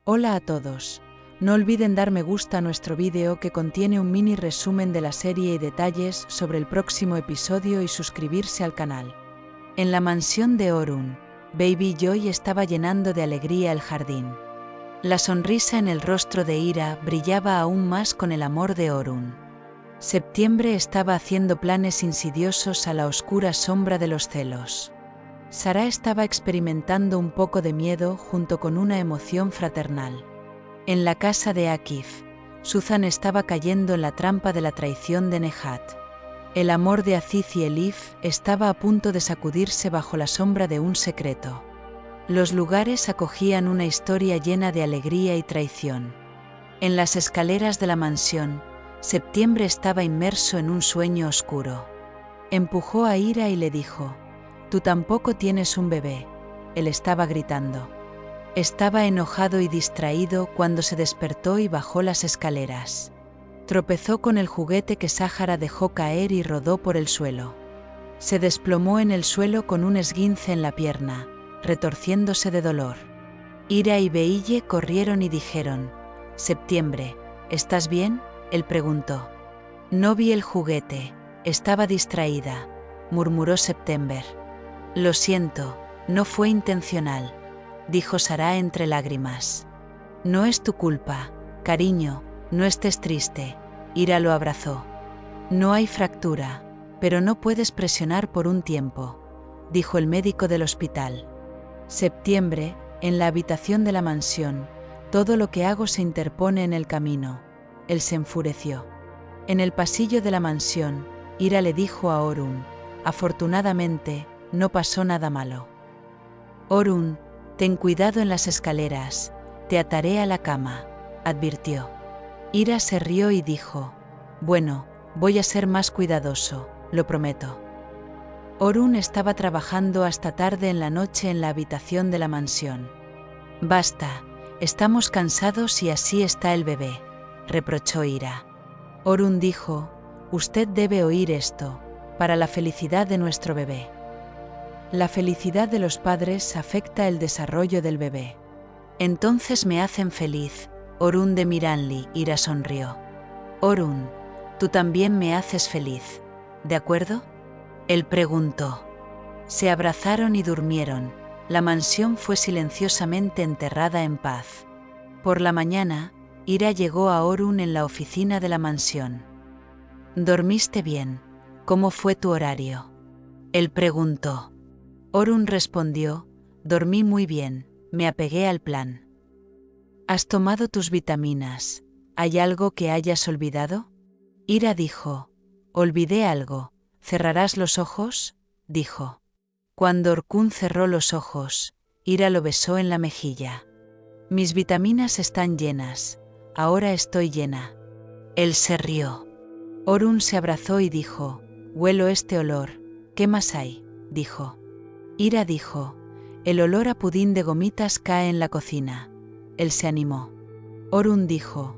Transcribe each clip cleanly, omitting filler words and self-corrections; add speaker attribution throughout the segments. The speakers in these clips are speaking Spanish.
Speaker 1: Hola a todos. No olviden dar me gusta a nuestro vídeo que contiene un mini resumen de la serie y detalles sobre el próximo episodio y suscribirse al canal. En la mansión de Orun, Baby Joy estaba llenando de alegría el jardín. La sonrisa en el rostro de Ira brillaba aún más con el amor de Orun. Septiembre estaba haciendo planes insidiosos a la oscura sombra de los celos. Sarah estaba experimentando un poco de miedo junto con una emoción fraternal. En la casa de Akif, Suzan estaba cayendo en la trampa de la traición de Nehat. El amor de Aziz y Elif estaba a punto de sacudirse bajo la sombra de un secreto. Los lugares acogían una historia llena de alegría y traición. En las escaleras de la mansión, Septiembre estaba inmerso en un sueño oscuro. Empujó a Ira y le dijo: «Tú tampoco tienes un bebé», él estaba gritando. Estaba enojado y distraído cuando se despertó y bajó las escaleras. Tropezó con el juguete que Sahara dejó caer y rodó por el suelo. Se desplomó en el suelo con un esguince en la pierna, retorciéndose de dolor. Ira y Beille corrieron y dijeron: «Septiembre, ¿estás bien?», él preguntó. «No vi el juguete, estaba distraída», murmuró September. «Lo siento, no fue intencional», dijo Sarah entre lágrimas. «No es tu culpa, cariño, no estés triste», Ira lo abrazó. «No hay fractura, pero no puedes presionar por un tiempo», dijo el médico del hospital. Septiembre, en la habitación de la mansión, «Todo lo que hago se interpone en el camino», él se enfureció. En el pasillo de la mansión, Ira le dijo a Orun: «Afortunadamente, no pasó nada malo». «Orun, ten cuidado en las escaleras, te ataré a la cama», advirtió. Ira se rió y dijo: «Bueno, voy a ser más cuidadoso, lo prometo». Orun estaba trabajando hasta tarde en la noche en la habitación de la mansión. «Basta, estamos cansados y así está el bebé», reprochó Ira. Orun dijo: «Usted debe oír esto, para la felicidad de nuestro bebé». La felicidad de los padres afecta el desarrollo del bebé. «Entonces me hacen feliz, Orun de Miranli», Ira sonrió. «Orun, tú también me haces feliz, ¿de acuerdo?», él preguntó. Se abrazaron y durmieron. La mansión fue silenciosamente enterrada en paz. Por la mañana, Ira llegó a Orun en la oficina de la mansión. «¿Dormiste bien? ¿Cómo fue tu horario?», él preguntó. Orun respondió: «Dormí muy bien, me apegué al plan». «¿Has tomado tus vitaminas? ¿Hay algo que hayas olvidado?», Ira dijo. «Olvidé algo. ¿Cerrarás los ojos?», dijo. Cuando Orkun cerró los ojos, Ira lo besó en la mejilla. «Mis vitaminas están llenas, ahora estoy llena». Él se rió. Orun se abrazó y dijo: «Huelo este olor, ¿qué más hay?», dijo. Ira dijo: «El olor a pudín de gomitas cae en la cocina». Él se animó. Orun dijo: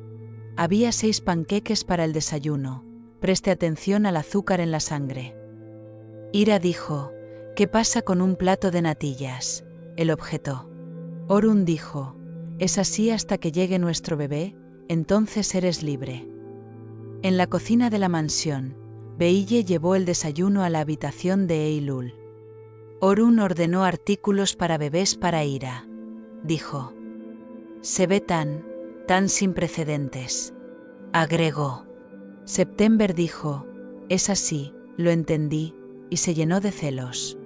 Speaker 1: «Había 6 panqueques para el desayuno, preste atención al azúcar en la sangre». Ira dijo: «¿Qué pasa con un plato de natillas?», él objetó. Orun dijo: «Es así hasta que llegue nuestro bebé, entonces eres libre». En la cocina de la mansión, Beille llevó el desayuno a la habitación de Eylul. Orun ordenó artículos para bebés para Ira. Dijo: «Se ve tan sin precedentes», agregó. September dijo: «Es así, lo entendí», y se llenó de celos.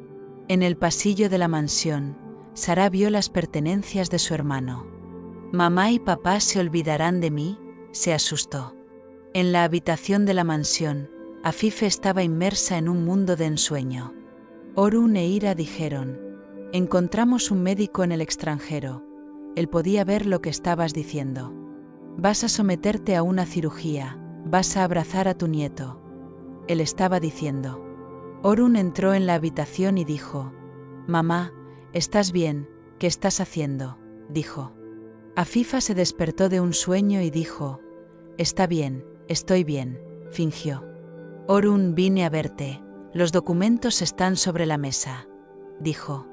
Speaker 1: En el pasillo de la mansión, Sarah vio las pertenencias de su hermano. «¿Mamá y papá se olvidarán de mí?», se asustó. En la habitación de la mansión, Afife estaba inmersa en un mundo de ensueño. Orun e Ira dijeron: «Encontramos un médico en el extranjero. Él podía ver lo que estabas diciendo. Vas a someterte a una cirugía, vas a abrazar a tu nieto», él estaba diciendo. Orun entró en la habitación y dijo: «Mamá, ¿estás bien? ¿Qué estás haciendo?», dijo. Afifa se despertó de un sueño y dijo: «Está bien, estoy bien», fingió. «Orun, vine a verte. Los documentos están sobre la mesa», dijo.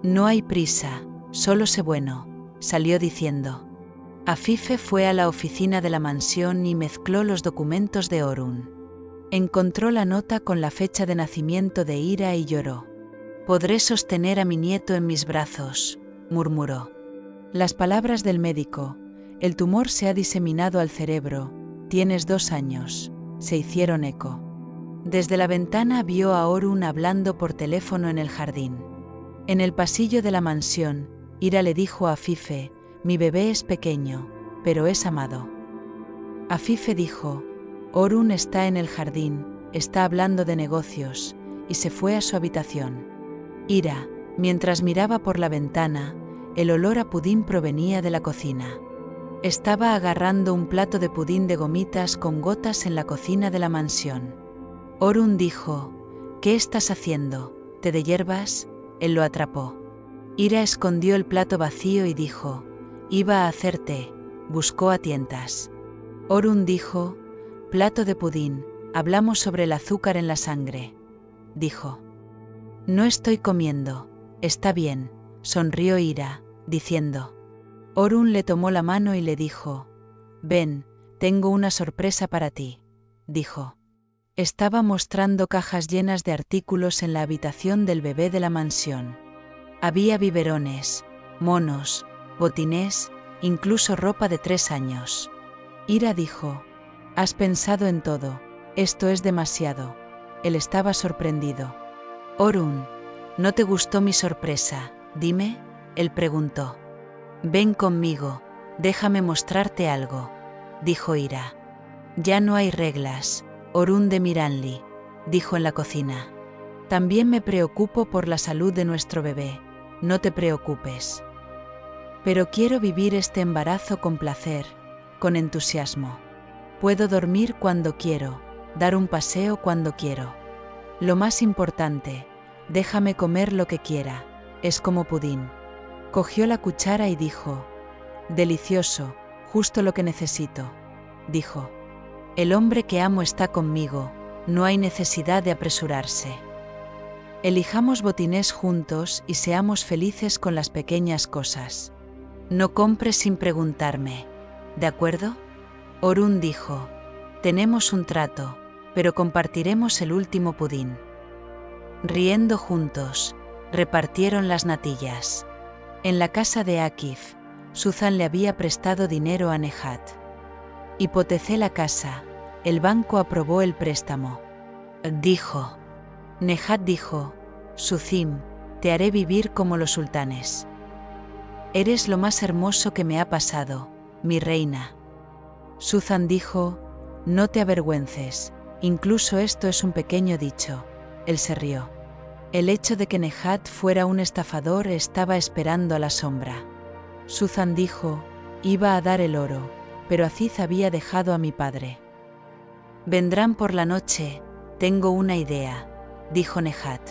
Speaker 1: «No hay prisa, solo sé bueno», salió diciendo. Afife fue a la oficina de la mansión y mezcló los documentos de Orun. Encontró la nota con la fecha de nacimiento de Ira y lloró. «Podré sostener a mi nieto en mis brazos», murmuró. Las palabras del médico, «El tumor se ha diseminado al cerebro, tienes 2 años», se hicieron eco. Desde la ventana vio a Orun hablando por teléfono en el jardín. En el pasillo de la mansión, Ira le dijo a Afife, «Mi bebé es pequeño, pero es amado». Afife dijo, «Orun está en el jardín, está hablando de negocios», y se fue a su habitación. Ira, mientras miraba por la ventana, el olor a pudín provenía de la cocina. Estaba agarrando un plato de pudín de gomitas con gotas en la cocina de la mansión. Orun dijo, «¿Qué estás haciendo? ¿Té de hierbas?» Él lo atrapó. Ira escondió el plato vacío y dijo, «Iba a hacer té», buscó a tientas. Orun dijo, «Plato de pudín, hablamos sobre el azúcar en la sangre», dijo. «No estoy comiendo, está bien», sonrió Ira, diciendo. Orun le tomó la mano y le dijo, «Ven, tengo una sorpresa para ti», dijo. Estaba mostrando cajas llenas de artículos en la habitación del bebé de la mansión. Había biberones, monos, botines, incluso ropa de 3 años. Ira dijo, «Has pensado en todo, esto es demasiado». Él estaba sorprendido. «Orun, ¿no te gustó mi sorpresa? Dime», él preguntó. «Ven conmigo, déjame mostrarte algo», dijo Ira. «Ya no hay reglas, Orun de Miranli», dijo en la cocina. «También me preocupo por la salud de nuestro bebé, no te preocupes. Pero quiero vivir este embarazo con placer, con entusiasmo. Puedo dormir cuando quiero, dar un paseo cuando quiero. Lo más importante, déjame comer lo que quiera, es como pudín». Cogió la cuchara y dijo, «Delicioso, justo lo que necesito», dijo. «El hombre que amo está conmigo, no hay necesidad de apresurarse. Elijamos botines juntos y seamos felices con las pequeñas cosas. No compres sin preguntarme, ¿de acuerdo?». Orun dijo, «Tenemos un trato, pero compartiremos el último pudín». Riendo juntos, repartieron las natillas. En la casa de Akif, Suzan le había prestado dinero a Nehat. «Hipotecé la casa, el banco aprobó el préstamo», dijo. Nehat dijo, «Suzim, te haré vivir como los sultanes. Eres lo más hermoso que me ha pasado, mi reina». Suzan dijo, «No te avergüences, incluso esto es un pequeño dicho». Él se rió. El hecho de que Nehat fuera un estafador estaba esperando a la sombra. Suzan dijo, «Iba a dar el oro, pero Aziz había dejado a mi padre». «Vendrán por la noche, tengo una idea», dijo Nehat.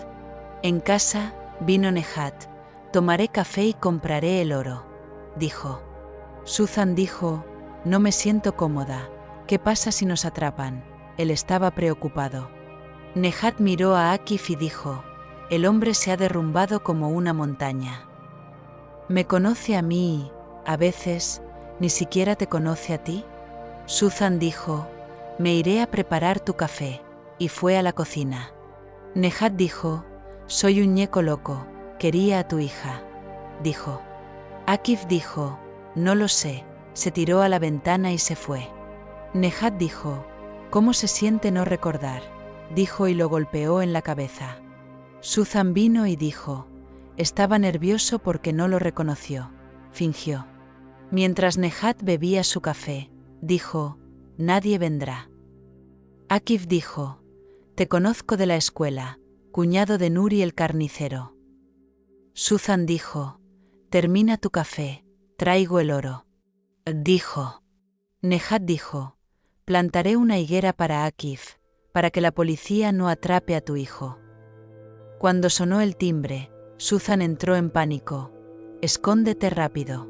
Speaker 1: En casa, vino Nehat, «Tomaré café y compraré el oro», dijo. Suzan dijo, «No me siento cómoda, ¿qué pasa si nos atrapan?». Él estaba preocupado. Nehat miró a Akif y dijo, «El hombre se ha derrumbado como una montaña. Me conoce a mí, a veces, ni siquiera te conoce a ti». Suzan dijo, «Me iré a preparar tu café», y fue a la cocina. Nehat dijo, «Soy un ñeco loco, quería a tu hija», dijo. Akif dijo, «No lo sé», se tiró a la ventana y se fue. Nehat dijo, «¿Cómo se siente no recordar?», dijo y lo golpeó en la cabeza. Suzan vino y dijo, «Estaba nervioso porque no lo reconoció», fingió. Mientras Nehat bebía su café, dijo, «Nadie vendrá». Akif dijo, «Te conozco de la escuela, cuñado de Nuri el carnicero». Suzan dijo, «Termina tu café, traigo el oro», dijo. Nehat dijo, «Plantaré una higuera para Akif, para que la policía no atrape a tu hijo». Cuando sonó el timbre, Suzan entró en pánico. «Escóndete rápido».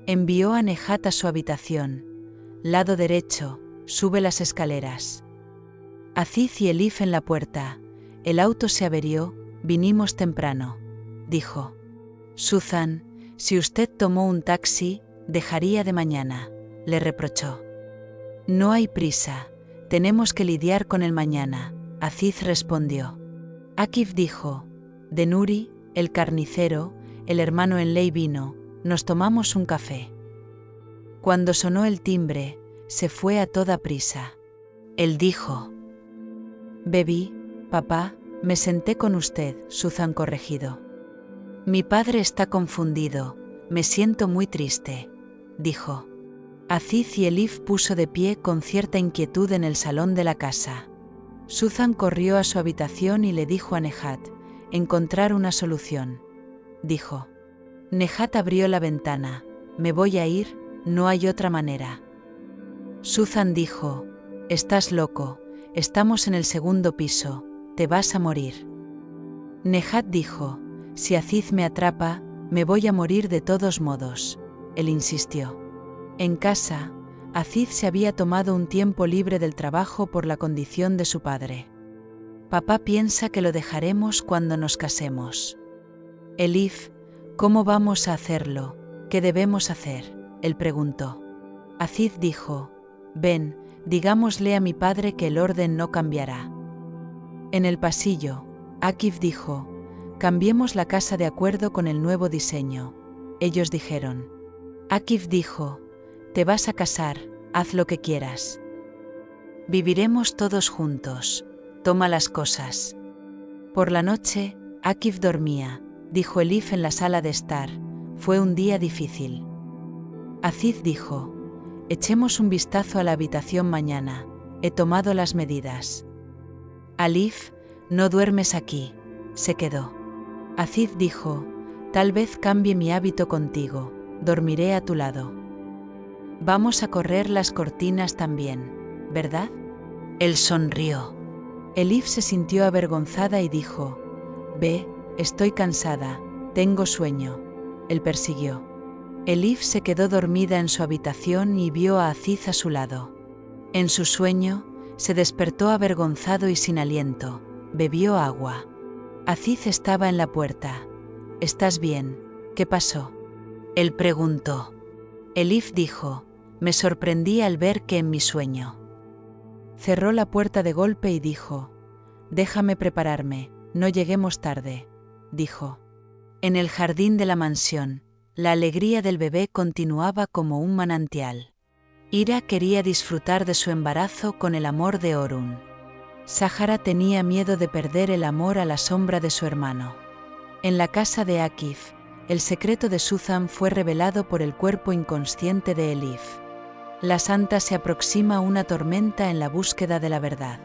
Speaker 1: Envió a Nehat a su habitación. «Lado derecho, sube las escaleras». Aziz y Elif en la puerta. «El auto se averió, vinimos temprano», dijo. Suzan, Si usted tomó un taxi, dejaría de mañana, le reprochó. No hay prisa, tenemos que lidiar con el mañana, Aziz respondió. Akif dijo, de Nuri, el carnicero, el hermano Enley vino, nos tomamos un café. Cuando sonó el timbre, se fue a toda prisa. Él dijo, bebí, papá, me senté con usted, Suzan corregido. Mi padre está confundido, me siento muy triste, dijo. Aziz y Elif puso de pie con cierta inquietud en el salón de la casa. Suzan corrió a su habitación y le dijo a Nehat, encontrar una solución. Dijo. Nehat abrió la ventana, me voy a ir, no hay otra manera. Suzan dijo, estás loco, estamos en el segundo piso, te vas a morir. Nehat dijo, si Aziz me atrapa, me voy a morir de todos modos. Él insistió. En casa, Aziz se había tomado un tiempo libre del trabajo por la condición de su padre. Papá piensa que lo dejaremos cuando nos casemos. Elif, ¿cómo vamos a hacerlo? ¿Qué debemos hacer? Él preguntó. Aziz dijo, ven, digámosle a mi padre que el orden no cambiará. En el pasillo, Akif dijo, cambiemos la casa de acuerdo con el nuevo diseño. Ellos dijeron. Akif dijo, te vas a casar, haz lo que quieras. Viviremos todos juntos, toma las cosas. Por la noche, Akif dormía, dijo Elif en la sala de estar, fue un día difícil. Aziz dijo, echemos un vistazo a la habitación mañana, he tomado las medidas. Alif, no duermes aquí, se quedó. Aziz dijo, tal vez cambie mi hábito contigo, dormiré a tu lado. Vamos a correr las cortinas también, ¿verdad? Él sonrió. Elif se sintió avergonzada y dijo, ve, estoy cansada, tengo sueño. Él persiguió. Elif se quedó dormida en su habitación y vio a Aziz a su lado. En su sueño, se despertó avergonzado y sin aliento, bebió agua. Aziz estaba en la puerta. ¿Estás bien? ¿Qué pasó? Él preguntó. Elif dijo, me sorprendí al ver que en mi sueño. Cerró la puerta de golpe y dijo, déjame prepararme, no lleguemos tarde, dijo. En el jardín de la mansión, la alegría del bebé continuaba como un manantial. Ira quería disfrutar de su embarazo con el amor de Orun. Sahara tenía miedo de perder el amor a la sombra de su hermano. En la casa de Akif, el secreto de Suzan fue revelado por el cuerpo inconsciente de Elif. La santa se aproxima una tormenta en la búsqueda de la verdad.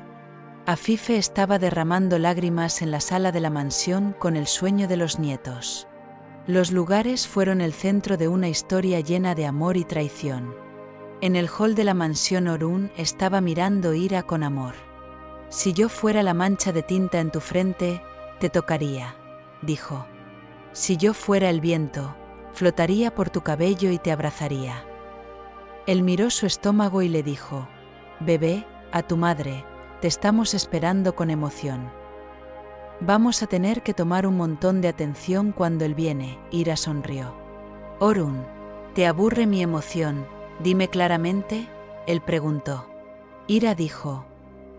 Speaker 1: Afife estaba derramando lágrimas en la sala de la mansión con el sueño de los nietos. Los lugares fueron el centro de una historia llena de amor y traición. En el hall de la mansión Orun estaba mirando Ira con amor. Si yo fuera la mancha de tinta en tu frente, te tocaría, dijo. Si yo fuera el viento, flotaría por tu cabello y te abrazaría. Él miró su estómago y le dijo, bebé, a tu madre, te estamos esperando con emoción. Vamos a tener que tomar un montón de atención cuando él viene, Ira sonrió. Orun, ¿te aburre mi emoción? Dime claramente, él preguntó. Ira dijo,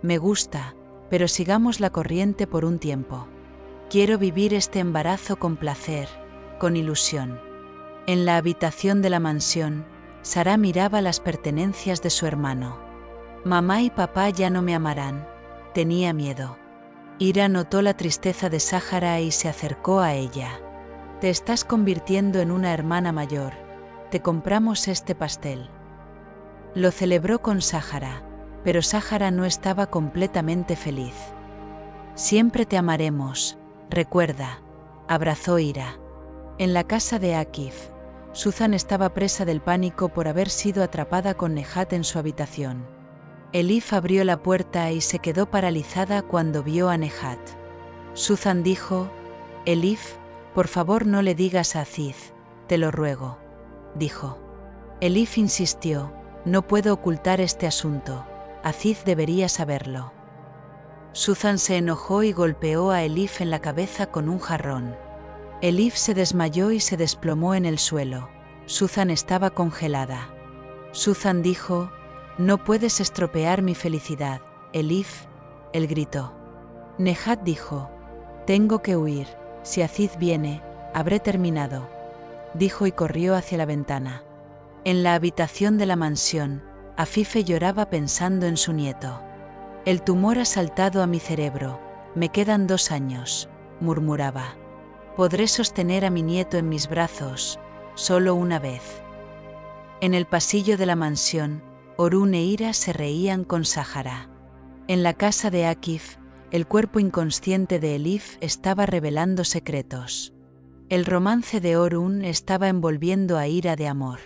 Speaker 1: me gusta, pero sigamos la corriente por un tiempo. Quiero vivir este embarazo con placer, con ilusión. En la habitación de la mansión, Sara miraba las pertenencias de su hermano. Mamá y papá ya no me amarán, tenía miedo. Ira notó la tristeza de Sahara y se acercó a ella. Te estás convirtiendo en una hermana mayor, te compramos este pastel. Lo celebró con Sahara, pero Sahara no estaba completamente feliz. Siempre te amaremos, recuerda, abrazó Ira. En la casa de Akif, Suzan estaba presa del pánico por haber sido atrapada con Nehat en su habitación. Elif abrió la puerta y se quedó paralizada cuando vio a Nehat. Suzan dijo, Elif, por favor no le digas a Aziz, te lo ruego, dijo. Elif insistió, no puedo ocultar este asunto, Aziz debería saberlo. Suzan se enojó y golpeó a Elif en la cabeza con un jarrón. Elif se desmayó y se desplomó en el suelo. Suzan estaba congelada. Suzan dijo: «No puedes estropear mi felicidad, Elif», él gritó. Nehat dijo: «Tengo que huir, si Aziz viene, habré terminado», dijo y corrió hacia la ventana. En la habitación de la mansión, Afife lloraba pensando en su nieto. «El tumor ha saltado a mi cerebro, me quedan 2 años», murmuraba. «Podré sostener a mi nieto en mis brazos, solo una vez». En el pasillo de la mansión, Orun e Ira se reían con Sahara. En la casa de Akif, el cuerpo inconsciente de Elif estaba revelando secretos. El romance de Orun estaba envolviendo a Ira de amor.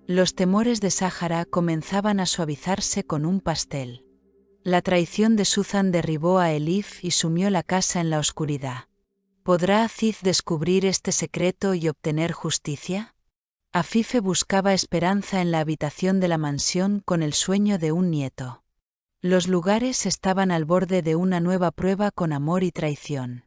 Speaker 1: Los temores de Sahara comenzaban a suavizarse con un pastel. La traición de Suzan derribó a Elif y sumió la casa en la oscuridad. ¿Podrá Aziz descubrir este secreto y obtener justicia? Afife buscaba esperanza en la habitación de la mansión con el sueño de un nieto. Los lugares estaban al borde de una nueva prueba con amor y traición.